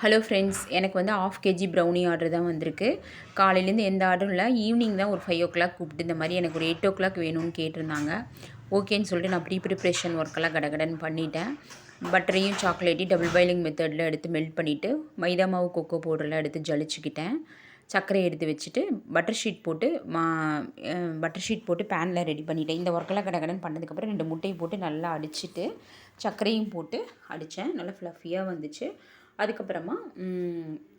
Hello friends, எனக்கு வந்து 1/2 kg brownie order தான் வந்திருக்கு. காலையிலேருந்து எந்த ஆர்டரும் இல்லை. ஈவினிங் தான் ஒரு 5 o'clock கூப்பிட்டு இந்த மாதிரி எனக்கு ஒரு 8 o'clock வேணும்னு கேட்டிருந்தாங்க. ஓகேன்னு சொல்லிட்டு நான் ப்ரிப்ரேஷன் ஒர்க்கெல்லாம் கடகடன்னு பண்ணிட்டேன். பட்டரையும் சாக்லேட்டையும் டபுள் பாயிலிங் மெத்தடில் எடுத்து மெல்ட் பண்ணிவிட்டு மைதா மாவு கொக்கோ பவுடர்லாம் எடுத்து ஜலிச்சுக்கிட்டேன். சர்க்கரையை எடுத்து வச்சுட்டு பட்டர் ஷீட் போட்டு பேனில் ரெடி பண்ணிட்டேன். இந்த ஒர்க்கெல்லாம் கடகடன்னு பண்ணதுக்கப்புறம் 2 முட்டையை போட்டு நல்லா அடிச்சுட்டு சர்க்கரையும் போட்டு அடித்தேன். நல்லா ஃப்ளஃபியாக வந்துச்சு. அதுக்கப்புறமா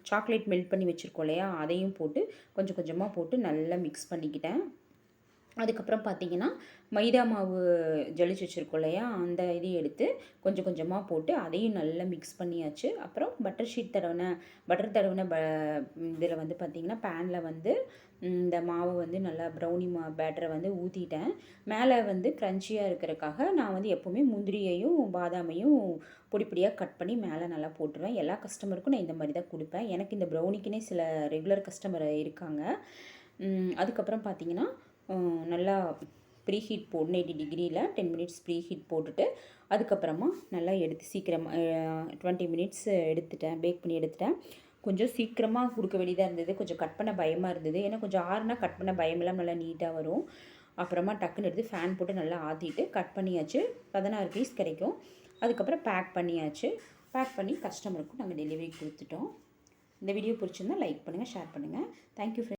சாக்லேட் மெல்ட் பண்ணி வச்சுருக்கோம் இல்லையா, அதையும் போட்டு கொஞ்சம் கொஞ்சமாக போட்டு நல்லா மிக்ஸ் பண்ணிக்கிட்டேன். அதுக்கப்புறம் பார்த்திங்கன்னா மைதா மாவு ஜலிச்சு வச்சுருக்கோம் இல்லையா, அந்த இதையும் எடுத்து கொஞ்சம் கொஞ்சமாக போட்டு அதையும் நல்லா மிக்ஸ் பண்ணியாச்சு. அப்புறம் பட்டர் தடவின இதில் வந்து பார்த்திங்கன்னா பேனில் வந்து இந்த மாவை வந்து நல்லா ப்ரௌனி பேட்டரை வந்து ஊற்றிட்டேன். மேலே வந்து க்ரன்ச்சியாக இருக்கிறதுக்காக நான் வந்து எப்போவுமே முந்திரியையும் பாதாமையும் பொடி பொடியாக கட் பண்ணி மேலே நல்லா போட்டுருவேன். எல்லா கஸ்டமருக்கும் நான் இந்த மாதிரி தான் கொடுப்பேன். எனக்கு இந்த ப்ரௌனிக்குன்னே சில ரெகுலர் கஸ்டமர் இருக்காங்க. அதுக்கப்புறம் பார்த்திங்கன்னா நல்லா ப்ரீ ஹீட் 180 டிகிரியில் 10 மினிட்ஸ் ப்ரீ ஹீட் போட்டுட்டு அதுக்கப்புறமா நல்லா எடுத்து சீக்கிரமாக 20 மினிட்ஸ் பேக் பண்ணி எடுத்துட்டேன். கொஞ்சம் சீக்கிரமாக கொடுக்க வேண்டியதாக இருந்தது. கொஞ்சம் கட் பண்ண பயமாக இருந்தது. ஏன்னா கொஞ்சம் ஆறுனா கட் பண்ண பயமெல்லாம் நல்லா நீட்டாக வரும். அப்புறமா டக்குன்னு எடுத்து ஃபேன் போட்டு நல்லா ஆற்றிட்டு கட் பண்ணியாச்சு. 16 பீஸ் கிடைக்கும். அதுக்கப்புறம் பேக் பண்ணியாச்சு. பேக் பண்ணி கஸ்டமருக்கும் நாங்கள் டெலிவரி கொடுத்துட்டோம். இந்த வீடியோ பிடிச்சிருந்தா லைக் பண்ணுங்கள், ஷேர் பண்ணுங்கள். Thank you friends.